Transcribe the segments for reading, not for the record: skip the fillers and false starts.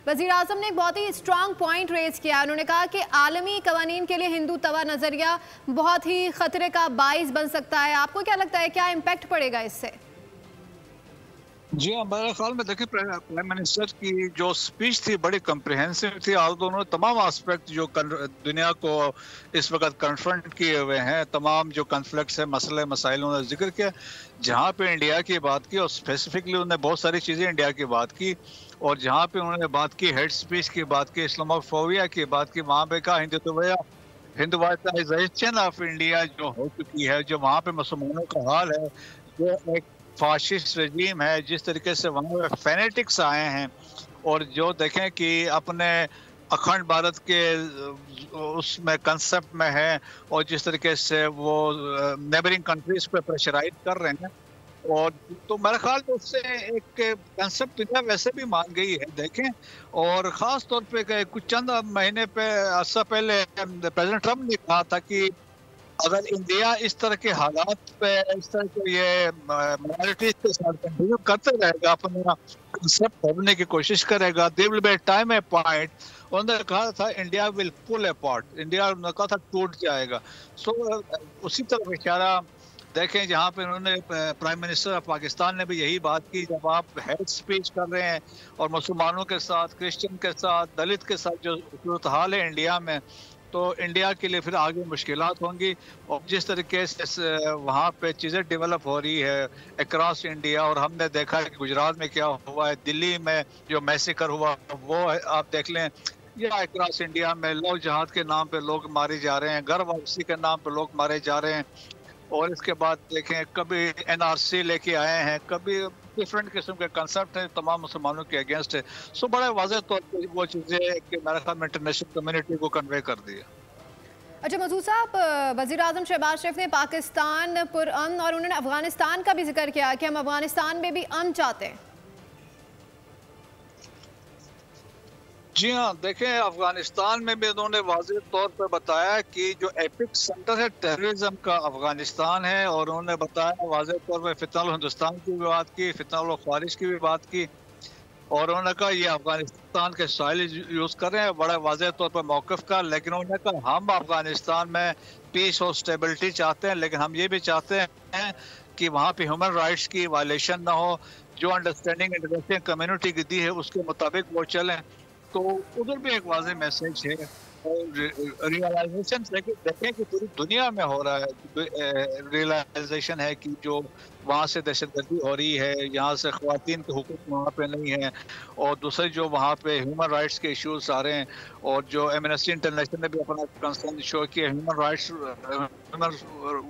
वज़ीर आज़म ने एक बहुत ही स्ट्रॉन्ग पॉइंट रेज किया। उन्होंने कहा कि आलमी कवानीन के लिए हिंदू तवा नज़रिया बहुत ही खतरे का बाइस बन सकता है। आपको क्या लगता है, क्या इम्पैक्ट पड़ेगा इससे? जी हाँ, मेरे ख्याल में देखिए प्राइम मिनिस्टर की जो स्पीच थी बड़ी कम्प्रिहेंसिव थी। आज तो उन्होंने तमाम एस्पेक्ट जो दुनिया को इस वक्त कन्फ्रंट किए हुए हैं, तमाम जो कन्फ्लिक्ट्स है, मसले मसाइल उन्होंने जिक्र किया। जहाँ पे इंडिया की बात की और स्पेसिफिकली उन्होंने बहुत सारी चीज़ें इंडिया की बात की, और जहाँ पे उन्होंने बात की हेड स्पीच की बात की, इस्लामोफोबिया की बात की, वहाँ पे कहा हिंदुवाइजेशन ऑफ इंडिया जो हो चुकी है, जो वहाँ पे मुसलमानों का हाल है, जो एक फाशिस्ट रजीम है, जिस तरीके से वहाँ फैनेटिक्स आए हैं, और जो देखें कि अपने अखंड भारत के उसमें कंसेप्ट में है, और जिस तरीके से वो नेबरिंग कंट्रीज पे प्रेशराइज कर रहे हैं, और तो मेरे ख्याल में उससे एक कंसेप्ट दुनिया वैसे भी मान गई है। देखें, और ख़ास तौर पे कुछ चंद महीने पे अर्सा पहले प्रेसिडेंट ट्रम्प ने कहा था कि अगर इंडिया इस तरह के हालात पे, इस तरह के ये माइनॉरिटीज के साथ कंटिन्यू करते रहेगा, अपना कंसेप्ट खोलने की कोशिश करेगा, there will be time a point, उन्होंने कहा था India will pull apart, India ने कहा था टूट जाएगा। सो उसी तरह इशारा देखें, जहाँ पे उन्होंने प्राइम मिनिस्टर ऑफ पाकिस्तान ने भी यही बात की, जब आप हेड स्पीच कर रहे हैं और मुसलमानों के साथ, क्रिश्चियन के साथ, दलित के साथ जो सूरत हाल है इंडिया में, तो इंडिया के लिए फिर आगे मुश्किलात होंगी। और जिस तरीके से वहाँ पे चीज़ें डेवलप हो रही है अक्रॉस इंडिया, और हमने देखा है कि गुजरात में क्या हुआ है, दिल्ली में जो मैसेकर हुआ वो आप देख लें, या अक्रॉस इंडिया में लव जहाद के नाम पे लोग मारे जा रहे हैं, घर वापसी के नाम पे लोग मारे जा रहे हैं, और इसके बाद देखें कभी एनआरसी लेके आए हैं, कभी डिफरेंट किस्म के कंसेप्ट हैं तमाम मुसलमानों के अगेंस्ट है। सो बड़े वाज़ेह तौर पर वो चीज़ें कि मेरे ख्याल में इंटरनेशनल कम्युनिटी को कन्वे कर दिया। अच्छा मसूद साहब, वज़ीर आज़म शहबाज शरीफ ने पाकिस्तान पुरअमन और उन्होंने अफगानिस्तान का भी जिक्र किया कि हम अफगानिस्तान में भी अमन चाहते हैं। जी हाँ, देखें अफगानिस्तान में भी उन्होंने वाज़ेह तौर पर बताया कि जो एपिक सेंटर है टेररिज्म का अफगानिस्तान है, और उन्होंने बताया वाज़ेह तौर पर फितनल हिंदुस्तान की भी बात की, फितनल ख्वारिज की भी बात की, और उन्होंने कहा ये अफगानिस्तान के साइल यूज़ कर रहे हैं बड़ा वाज़ेह तौर पर मौक़िफ़ का। लेकिन उन्होंने कहा हम अफगानिस्तान में पीस और स्टेबिलिटी चाहते हैं, लेकिन हम ये भी चाहते हैं कि वहाँ पे ह्यूमन राइट्स की वायलेशन ना हो, जो अंडरस्टैंडिंग इंटरनेशनल कम्युनिटी की दी है उसके मुताबिक वो चलें। तो उधर भी एक वाज़ेह मैसेज है, और रियलाइजेशन देखें कि पूरी दुनिया में हो रहा है, रियलाइजेशन है कि जो वहाँ से दहशतगर्दी हो रही है, यहाँ से ख़वातीन के हुकूक वहाँ पे नहीं है, और दूसरे जो वहाँ पे ह्यूमन राइट्स के इश्यूज आ रहे हैं, और जो एमनेस्टी इंटरनेशनल ने भी अपना कंसर्न शो किया, ह्यूमन राइट्स ह्यूमन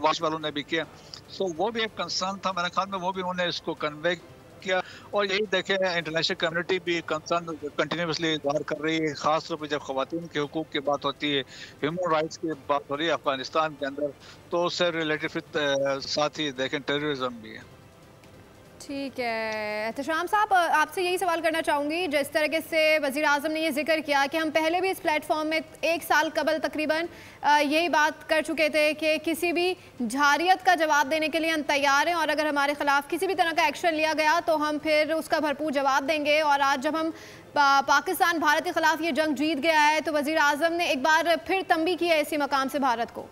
वॉच वालों ने भी किया। सो वो भी एक कंसर्न था, मेरे ख्याल में वो भी उन्होंने इसको कन्वे किया। और यही देखे इंटरनेशनल कम्युनिटी भी कंसर्न कंटिन्यूसली इज़हार कर रही है, खास तौर पर जब ख़वातीन के हुकूक की बात होती है, ह्यूमन राइट्स की बात हो रही है अफगानिस्तान के अंदर, तो उससे रिलेटेड साथ ही देखें टेररिज्म भी है। ठीक है एहतशाम साहब, आपसे यही सवाल करना चाहूँगी, जिस तरीके से वज़ीर आज़म ने ये जिक्र किया कि हम पहले भी इस प्लेटफॉर्म में 1 साल कबल तकरीबन यही बात कर चुके थे कि किसी भी झारियत का जवाब देने के लिए हम तैयार हैं, और अगर हमारे ख़िलाफ़ किसी भी तरह का एक्शन लिया गया तो हम फिर उसका भरपूर जवाब देंगे। और आज जब हम पाकिस्तान भारत के ख़िलाफ़ ये जंग जीत गया है तो वज़ीर आज़म ने एक बार फिर तंबीह की है इसी मकाम से भारत को।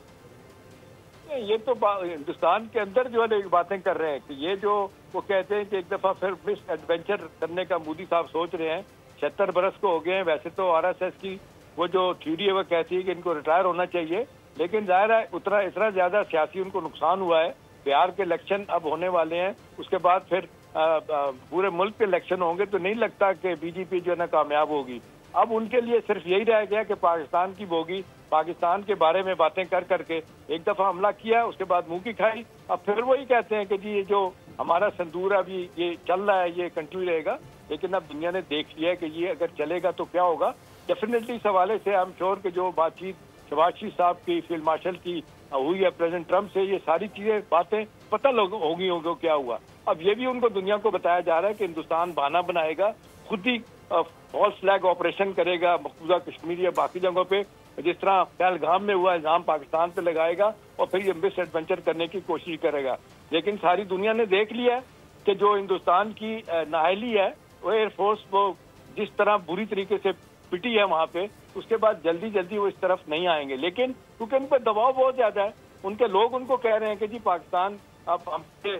ये तो हिंदुस्तान के अंदर जो है बातें कर रहे हैं कि ये जो वो कहते हैं कि एक दफा फिर मिस एडवेंचर करने का मोदी साहब सोच रहे हैं। 76 बरस को हो गए हैं। वैसे तो आरएसएस की वो जो थ्योरी है वो कहती है कि इनको रिटायर होना चाहिए, लेकिन जाहिर है इतना ज्यादा सियासी उनको नुकसान हुआ है। बिहार के इलेक्शन अब होने वाले हैं, उसके बाद फिर पूरे मुल्क के इलेक्शन होंगे, तो नहीं लगता कि बीजेपी जो है ना कामयाब होगी। अब उनके लिए सिर्फ यही रह गया कि पाकिस्तान की बोगी, पाकिस्तान के बारे में बातें कर करके एक दफा हमला किया, उसके बाद मुंह की खाई। अब फिर वही कहते हैं कि जी ये जो हमारा संदूर अभी ये चल रहा है ये कंटिन्यू रहेगा, लेकिन अब दुनिया ने देख लिया है कि ये अगर चलेगा तो क्या होगा। डेफिनेटली इस हवाले से आई एम श्योर कि जो बातचीत शहबाज शरीफ साहब की फील्ड मार्शल की हुई है प्रेसिडेंट ट्रम्प से, ये सारी चीजें बातें पता होगी क्या हुआ। अब ये भी उनको दुनिया को बताया जा रहा है कि हिंदुस्तान बहाना बनाएगा, खुद ही फॉल्स फ्लैग ऑपरेशन करेगा मकबूजा कश्मीर या बाकी जगहों पे, जिस तरह पहलगाम में हुआ इल्जाम पाकिस्तान पे लगाएगा और फिर ये मिस एडवेंचर करने की कोशिश करेगा। लेकिन सारी दुनिया ने देख लिया है कि जो हिंदुस्तान की नाअहली है वो एयरफोर्स वो जिस तरह बुरी तरीके से पिटी है वहाँ पे, उसके बाद जल्दी जल्दी वो इस तरफ नहीं आएंगे। लेकिन क्योंकि उन पर दबाव बहुत ज्यादा है, उनके लोग उनको कह रहे हैं कि जी पाकिस्तान अब हमसे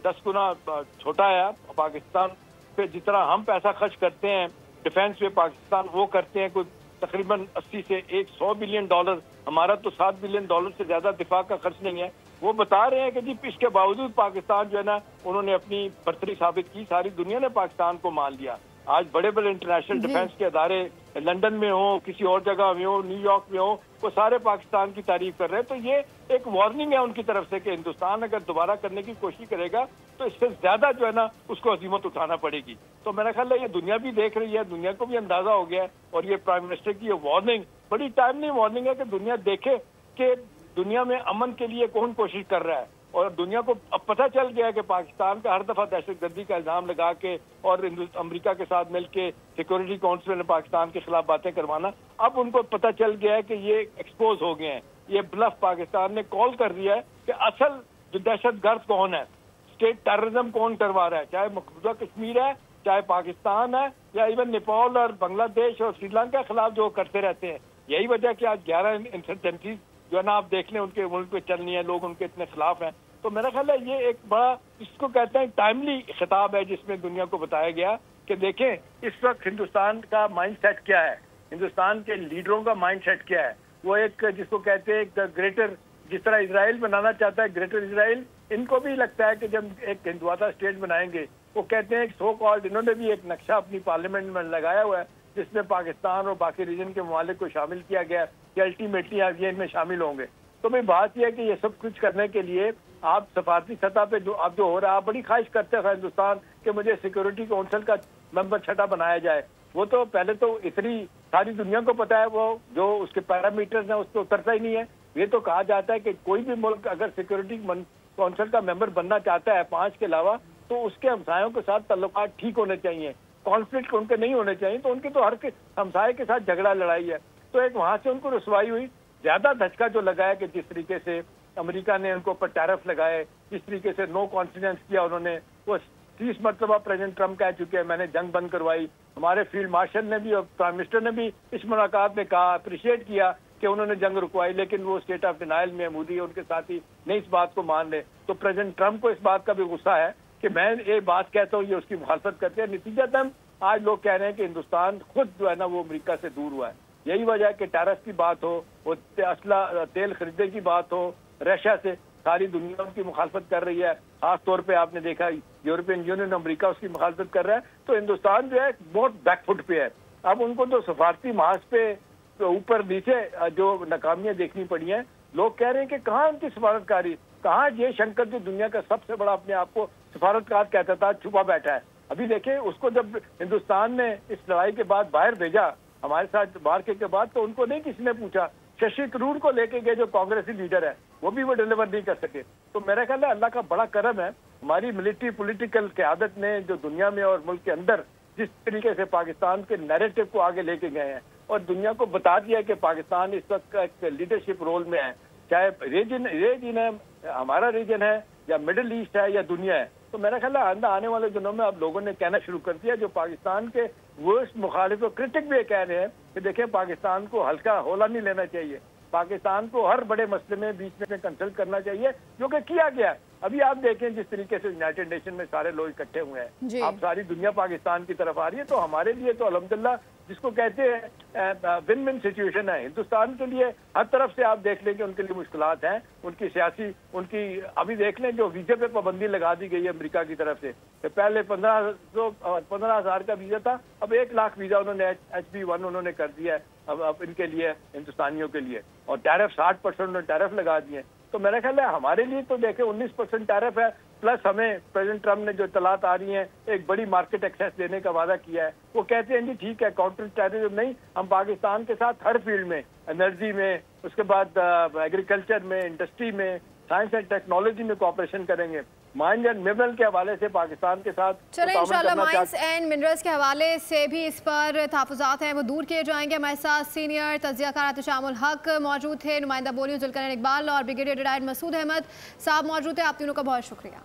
10 गुना छोटा है, पाकिस्तान पे जितना हम पैसा खर्च करते हैं डिफेंस पे पाकिस्तान वो करते हैं कोई तकरीबन 80 से 100 बिलियन डॉलर, हमारा तो 7 बिलियन डॉलर से ज्यादा दिफा का खर्च नहीं है। वो बता रहे हैं कि जी इसके बावजूद पाकिस्तान जो है ना उन्होंने अपनी बर्तरी साबित की, सारी दुनिया ने पाकिस्तान को मान लिया। आज बड़े बड़े इंटरनेशनल डिफेंस के अदारे लंदन में हो, किसी और जगह में हो, न्यूयॉर्क में हो, वो सारे पाकिस्तान की तारीफ कर रहे हैं। तो ये एक वार्निंग है उनकी तरफ से कि हिंदुस्तान अगर दोबारा करने की कोशिश करेगा तो इससे ज्यादा जो है ना उसको अजीमत उठाना पड़ेगी। तो मेरा ख्याल है ये दुनिया भी देख रही है, दुनिया को भी अंदाजा हो गया है, और ये प्राइम मिनिस्टर की ये वार्निंग बड़ी टाइमली वार्निंग है कि दुनिया देखे कि दुनिया में अमन के लिए कौन कोशिश कर रहा है। और दुनिया को अब पता चल गया कि पाकिस्तान का हर दफा दहशतगर्दी का इल्जाम लगा के और अमेरिका के साथ मिलकर सिक्योरिटी काउंसिल में पाकिस्तान के खिलाफ बातें करवाना, अब उनको पता चल गया है कि ये एक्सपोज हो गए हैं। ये ब्लफ पाकिस्तान ने कॉल कर दिया है कि असल जो दहशतगर्द कौन है, स्टेट टेररिज्म कौन करवा रहा है, चाहे मकबूजा कश्मीर है, चाहे पाकिस्तान है, या इवन नेपाल और बांग्लादेश और श्रीलंका के खिलाफ जो करते रहते हैं। यही वजह कि आज 11 इंसर्जेंसीज जो है ना आप देख लें उनके मुल्क पे चल रही है, लोग उनके इतने खिलाफ हैं। तो मेरा ख्याल है ये एक बड़ा इसको कहते हैं टाइमली खिताब है जिसमें दुनिया को बताया गया कि देखें इस वक्त हिंदुस्तान का माइंड सेट क्या है, हिंदुस्तान के लीडरों का माइंड सेट क्या है। वो एक जिसको कहते हैं एक ग्रेटर, जिस तरह इजराइल बनाना चाहता है ग्रेटर इजराइल, इनको भी लगता है कि जब एक हिंदुआता स्टेट बनाएंगे, वो कहते हैं एक सो कॉल्ड, इन्होंने भी एक नक्शा अपनी पार्लियामेंट में लगाया हुआ है जिसमें पाकिस्तान और बाकी रीजन के ममालिक को शामिल किया गया कि अल्टीमेटली आप ये इनमें शामिल होंगे। तो भाई बात यह है कि ये सब कुछ करने के लिए आप सफारती सतह पे जो अब जो हो रहा है, आप बड़ी ख्वाहिश करते हैं हिंदुस्तान कि मुझे सिक्योरिटी काउंसिल का मेंबर छठा बनाया जाए। वो तो पहले तो इतनी सारी दुनिया को पता है वो जो उसके पैरामीटर्स हैं उस पर उतरता ही नहीं है। ये तो कहा जाता है कि कोई भी मुल्क अगर सिक्योरिटी काउंसिल का मेंबर बनना चाहता है 5 के अलावा, तो उसके हमसायों के साथ ताल्लुकात ठीक होने चाहिए, कॉन्फ्लिक्ट उनके नहीं होने चाहिए। तो उनके तो हर हमसाये के साथ झगड़ा लड़ाई है। तो एक वहां से उनको रसवाई हुई। ज्यादा धचका जो लगाया कि जिस तरीके से अमेरिका ने उनको ऊपर टैरिफ लगाए, जिस तरीके से नो कॉन्फिडेंस किया उन्होंने, वो 30 मरतबा प्रेसिडेंट ट्रम्प कह चुके हैं मैंने जंग बंद करवाई। हमारे फील्ड मार्शल ने भी और प्राइम मिनिस्टर ने भी इस मुलाकात में कहा, अप्रिशिएट किया कि उन्होंने जंग रुकवाई, लेकिन वो स्टेट ऑफ डिनाइल में मोदी उनके साथी नहीं इस बात को मान रहे। तो प्रेसिडेंट ट्रम्प को इस बात का भी गुस्सा है कि मैं ये बात कहता हूँ, ये उसकी मुखालफत करते हैं। नतीजतन आज लोग कह रहे हैं कि हिंदुस्तान खुद जो है ना वो अमेरिका से दूर हुआ है। यही वजह है कि टैरिफ की बात हो, वो असला तेल खरीदने की बात हो, रशिया से सारी दुनिया उनकी मुखालफत कर रही है। खास तौर पे आपने देखा यूरोपियन यूनियन अमेरिका उसकी मुखालफत कर रहा है। तो हिंदुस्तान जो है बहुत बैकफुट पे है। अब उनको तो सफारती महाज पे ऊपर नीचे जो नाकामियां देखनी पड़ी हैं, लोग कह रहे हैं कि कहाँ उनकी सफारतकारी, कहाँ ये शंकर जो दुनिया का सबसे बड़ा अपने आप को सफारतकार कहता था छुपा बैठा है। अभी देखें उसको जब हिंदुस्तान ने इस लड़ाई के बाद बाहर भेजा हमारे साथ बाहर के बाद, तो उनको नहीं किसी ने पूछा। शशि थरूर को लेके गए जो कांग्रेसी लीडर है, वो भी वो डिलीवर नहीं कर सके। तो मेरा ख्याल है अल्लाह का बड़ा करम है, हमारी मिलिट्री पॉलिटिकल क़यादत ने जो दुनिया में और मुल्क के अंदर जिस तरीके से पाकिस्तान के नैरेटिव को आगे लेके गए हैं और दुनिया को बता दिया कि पाकिस्तान इस वक्त का एक लीडरशिप रोल में है, चाहे रीजन है, हमारा रीजन है या मिडिल ईस्ट है या दुनिया है। तो मेरा ख्याल है आने वाले दिनों में अब लोगों ने कहना शुरू कर दिया, जो पाकिस्तान के वर्स्ट मुखालिफ और क्रिटिक भी कह रहे हैं कि देखें पाकिस्तान को हल्का होला नहीं लेना चाहिए, पाकिस्तान को हर बड़े मसले में बीच में कंसल्ट करना चाहिए, जो कि किया गया। अभी आप देखें जिस तरीके से यूनाइटेड नेशन में सारे लोग इकट्ठे हुए हैं, आप सारी दुनिया पाकिस्तान की तरफ आ रही है। तो हमारे लिए तो अल्हम्दुलिल्लाह जिसको कहते हैं विन विन सिचुएशन है। हिंदुस्तान के लिए हर तरफ से आप देख लें कि उनके लिए मुश्किलात हैं, उनकी सियासी उनकी अभी देख लें जो वीजे पे पाबंदी लगा दी गई है अमेरिका की तरफ से। तो पहले 15,000 का वीजा था, अब 1 लाख वीजा उन्होंने HB1 उन्होंने कर दिया है अब इनके लिए, हिंदुस्तानियों के लिए। और टैरिफ 60% उन्होंने टैरिफ लगा दिए। तो मेरा ख्याल है हमारे लिए तो देखें 19% टैरिफ है, प्लस हमें प्रेसिडेंट ट्रम्प ने जो इत्तलात आ रही हैं एक बड़ी मार्केट एक्सेस देने का वादा किया है। वो कहते हैं जी ठीक है काउंटर टेररिज्म नहीं, हम पाकिस्तान के साथ हर फील्ड में, एनर्जी में, उसके बाद एग्रीकल्चर में, इंडस्ट्री में, साइंस एंड टेक्नोलॉजी में कोऑपरेशन करेंगे। माइंस एंड मिनरल के हवाले से पाकिस्तान के साथ चलें इंशाल्लाह माइंस एंड मिनरल्स के हवाले से भी इस पर तहफ़्फ़ुज़ात हैं वो दूर किए जाएंगे। हमारे साथ सीनियर तज़कियाकार एहतशामुल हक मौजूद थे, नुमाइंदा बोलियों जुल्करनैन इकबाल और ब्रिगेडियर रिटायर्ड मसूद अहमद साहब मौजूद थे। आप तीनों का बहुत शुक्रिया।